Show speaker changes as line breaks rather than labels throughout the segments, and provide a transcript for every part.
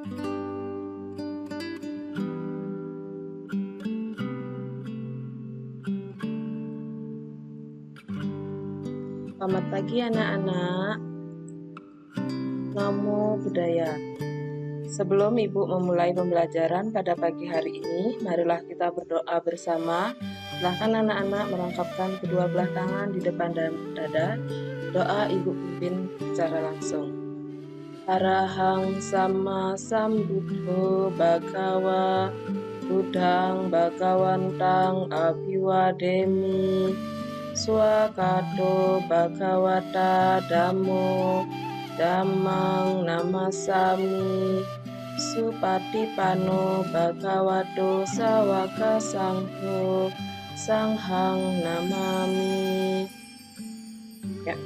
Selamat pagi anak-anak. Namo Buddhaya. Sebelum Ibu memulai pembelajaran pada pagi hari ini, marilah kita berdoa bersama. Silahkan anak-anak merangkapkan kedua belah tangan di depan dada. Doa Ibu pimpin secara langsung. Arahang sama sambuddho bhagawa buddhang bhagawantang abhiwademi swakato bhagawata dhammo dhammang namasami supatipano bhagavato sawaka sangho sanghang namami. Ya.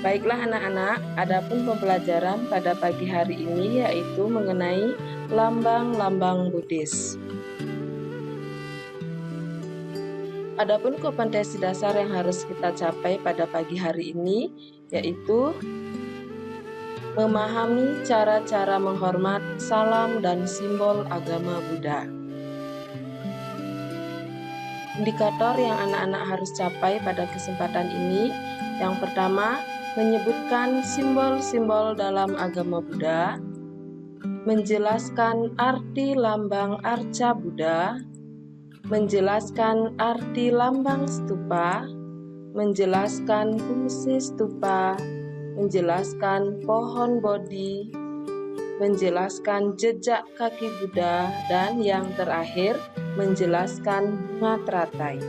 Baiklah anak-anak, adapun pembelajaran pada pagi hari ini yaitu mengenai lambang-lambang Buddhis. Adapun kompetensi dasar yang harus kita capai pada pagi hari ini yaitu memahami cara-cara menghormat, salam, dan simbol agama Buddha. Indikator yang anak-anak harus capai pada kesempatan ini, yang pertama, menyebutkan simbol-simbol dalam agama Buddha, menjelaskan arti lambang arca Buddha, menjelaskan arti lambang stupa, menjelaskan fungsi stupa, menjelaskan pohon Bodhi, menjelaskan jejak kaki Buddha, dan yang terakhir, menjelaskan bunga teratai.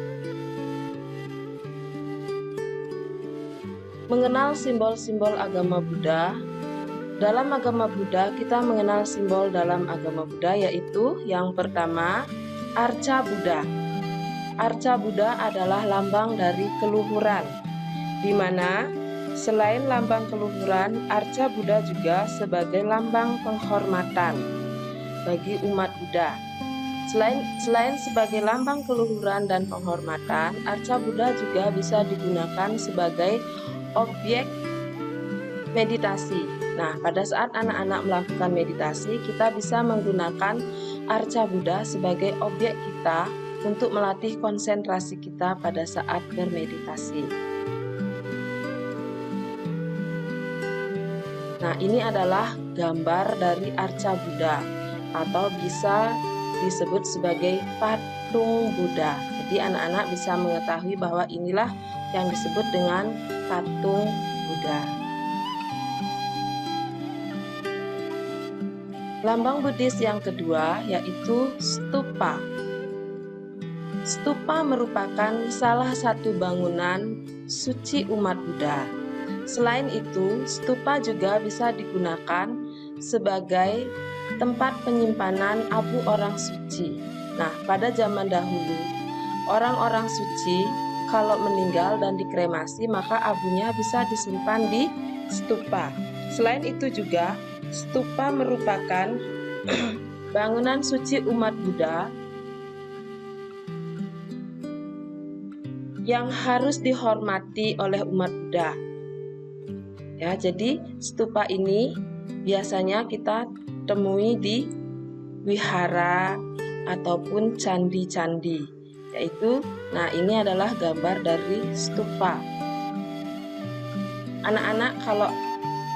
Mengenal simbol-simbol agama Buddha. Dalam agama Buddha, kita mengenal simbol dalam agama Buddha yaitu yang pertama, arca Buddha. Arca Buddha adalah lambang dari keluhuran, di mana selain lambang keluhuran, arca Buddha juga sebagai lambang penghormatan bagi umat Buddha. Selain sebagai lambang keluhuran dan penghormatan, arca Buddha juga bisa digunakan sebagai objek meditasi. Nah, pada saat anak-anak melakukan meditasi, kita bisa menggunakan arca Buddha sebagai objek kita untuk melatih konsentrasi kita pada saat bermeditasi. Nah, ini adalah gambar dari arca Buddha atau bisa disebut sebagai patung Buddha. Jadi anak-anak bisa mengetahui bahwa inilah yang disebut dengan patung Buddha. Lambang Buddhis yang kedua yaitu stupa. Stupa merupakan salah satu bangunan suci umat Buddha. Selain itu, stupa juga bisa digunakan sebagai tempat penyimpanan abu orang suci. Nah, pada zaman dahulu, orang-orang suci kalau meninggal dan dikremasi, maka abunya bisa disimpan di stupa. Selain itu juga, stupa merupakan bangunan suci umat Buddha yang harus dihormati oleh umat Buddha. Ya, jadi stupa ini biasanya kita temui di wihara ataupun candi-candi. Yaitu, nah ini adalah gambar dari stupa. Anak-anak kalau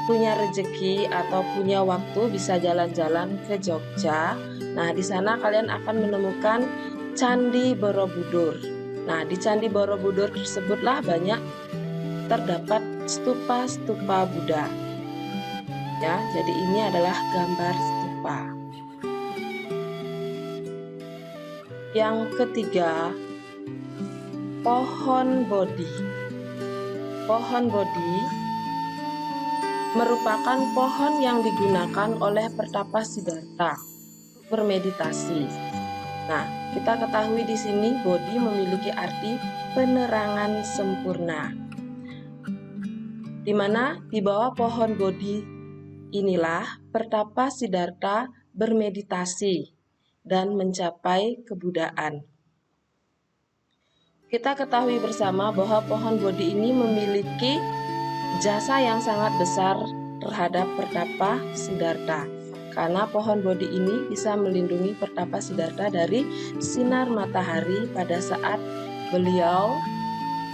punya rezeki atau punya waktu bisa jalan-jalan ke Jogja. Nah, di sana kalian akan menemukan Candi Borobudur. Nah, di Candi Borobudur tersebutlah banyak terdapat stupa-stupa Buddha. Ya, jadi ini adalah gambar stupa. Yang ketiga, pohon Bodhi. Pohon Bodhi merupakan pohon yang digunakan oleh Pertapa Siddhartha bermeditasi. Nah, kita ketahui di sini Bodhi memiliki arti penerangan sempurna. Di mana di bawah pohon Bodhi inilah Pertapa Siddhartha bermeditasi dan mencapai kebuddhaan. Kita ketahui bersama bahwa pohon Bodhi ini memiliki jasa yang sangat besar terhadap Pertapa Siddhartha. karena pohon Bodhi ini bisa melindungi Pertapa Siddhartha dari sinar matahari pada saat beliau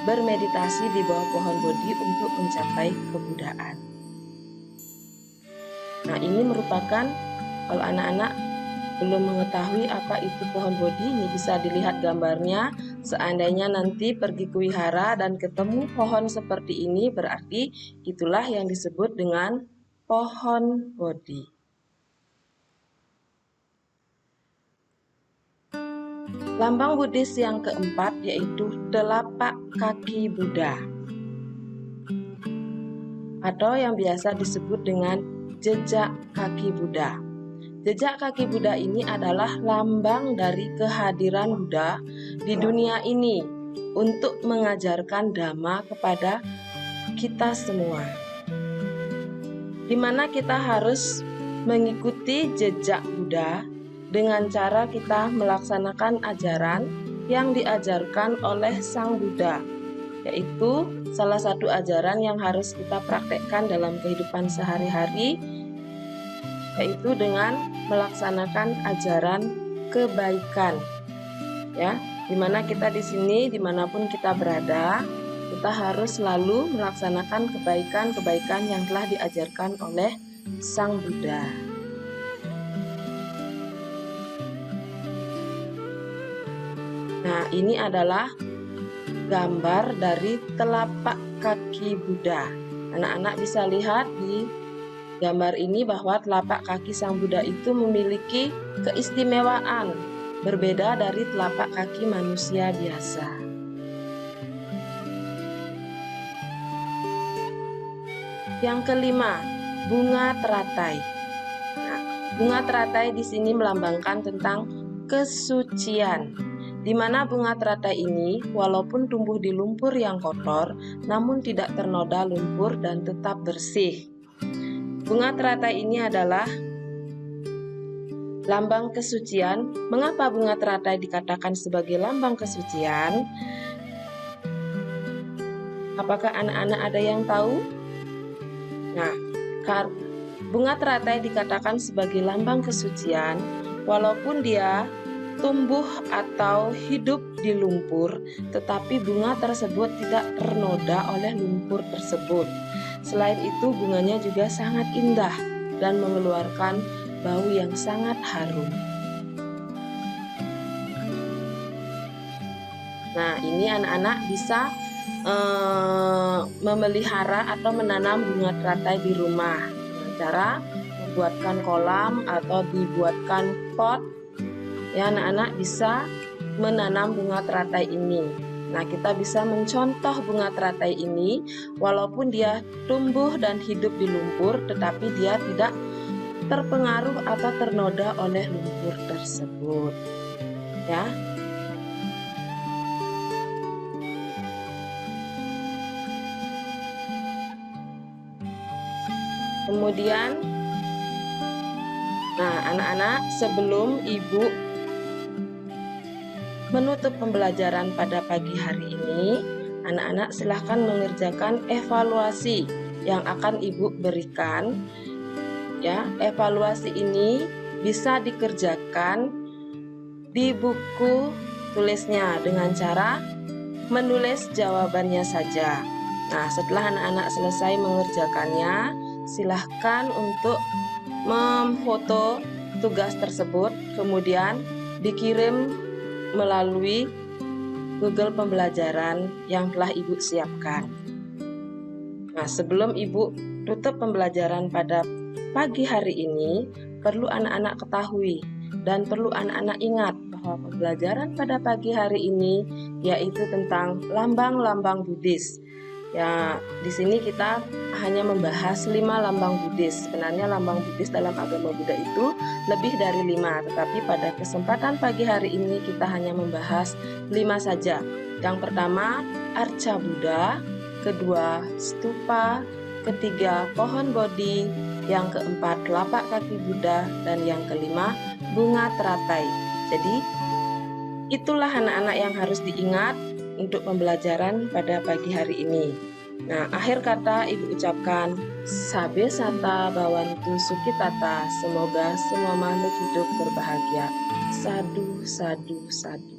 bermeditasi di bawah pohon Bodhi untuk mencapai kebudaan. Nah, ini merupakan, kalau anak-anak belum mengetahui apa itu pohon Bodhi, ini bisa dilihat gambarnya. Seandainya nanti pergi ke wihara dan ketemu pohon seperti ini, berarti itulah yang disebut dengan pohon Bodhi. Lambang Buddhis yang keempat yaitu telapak kaki Buddha, atau yang biasa disebut dengan jejak kaki Buddha. Jejak kaki Buddha ini adalah lambang dari kehadiran Buddha di dunia ini untuk mengajarkan Dhamma kepada kita semua, di mana kita harus mengikuti jejak Buddha dengan cara kita melaksanakan ajaran yang diajarkan oleh Sang Buddha, yaitu salah satu ajaran yang harus kita praktekkan dalam kehidupan sehari-hari, yaitu dengan melaksanakan ajaran kebaikan. Ya, dimana kita di sini, dimanapun kita berada, kita harus selalu melaksanakan kebaikan-kebaikan yang telah diajarkan oleh Sang Buddha. Nah, ini adalah gambar dari telapak kaki Buddha. Anak-anak bisa lihat di gambar ini bahwa telapak kaki Sang Buddha itu memiliki keistimewaan berbeda dari telapak kaki manusia biasa. Yang kelima, bunga teratai. Nah, bunga teratai di sini melambangkan tentang kesucian, di mana bunga teratai ini walaupun tumbuh di lumpur yang kotor, namun tidak ternoda lumpur dan tetap bersih. Bunga teratai ini adalah lambang kesucian. Mengapa bunga teratai dikatakan sebagai lambang kesucian? Apakah anak-anak ada yang tahu? Nah, bunga teratai dikatakan sebagai lambang kesucian walaupun dia tumbuh atau hidup di lumpur, tetapi bunga tersebut tidak ternoda oleh lumpur tersebut. Selain itu, bunganya juga sangat indah dan mengeluarkan bau yang sangat harum. Nah, ini anak-anak bisa memelihara atau menanam bunga teratai di rumah dengan cara membuatkan kolam atau dibuatkan pot. Ya, anak-anak bisa menanam bunga teratai ini. Nah, kita bisa mencontoh bunga teratai ini walaupun dia tumbuh dan hidup di lumpur, tetapi dia tidak terpengaruh atau ternoda oleh lumpur tersebut. Ya. Kemudian, nah anak-anak, sebelum ibu menutup pembelajaran pada pagi hari ini, anak-anak silahkan mengerjakan evaluasi yang akan ibu berikan. Ya, evaluasi ini bisa dikerjakan di buku tulisnya dengan cara menulis jawabannya saja. Nah, setelah anak-anak selesai mengerjakannya, silahkan untuk memfoto tugas tersebut, kemudian dikirim melalui Google Pembelajaran yang telah ibu siapkan. Nah, sebelum ibu tutup pembelajaran pada pagi hari ini, perlu anak-anak ketahui dan perlu anak-anak ingat bahwa pembelajaran pada pagi hari ini yaitu tentang lambang-lambang Buddhis. Ya, di sini kita hanya membahas 5 lambang Buddhis. Sebenarnya lambang Buddhis dalam agama Buddha itu lebih dari 5, tetapi pada kesempatan pagi hari ini kita hanya membahas 5 saja. Yang pertama, arca Buddha, kedua, stupa, ketiga, pohon Bodhi, yang keempat, telapak kaki Buddha, dan yang kelima, bunga teratai. Jadi, itulah anak-anak yang harus diingat untuk pembelajaran pada pagi hari ini. Nah, akhir kata Ibu ucapkan, Sabe Sata Bawantu Sukitata, semoga semua makhluk hidup berbahagia. Sadu, sadu, sadu.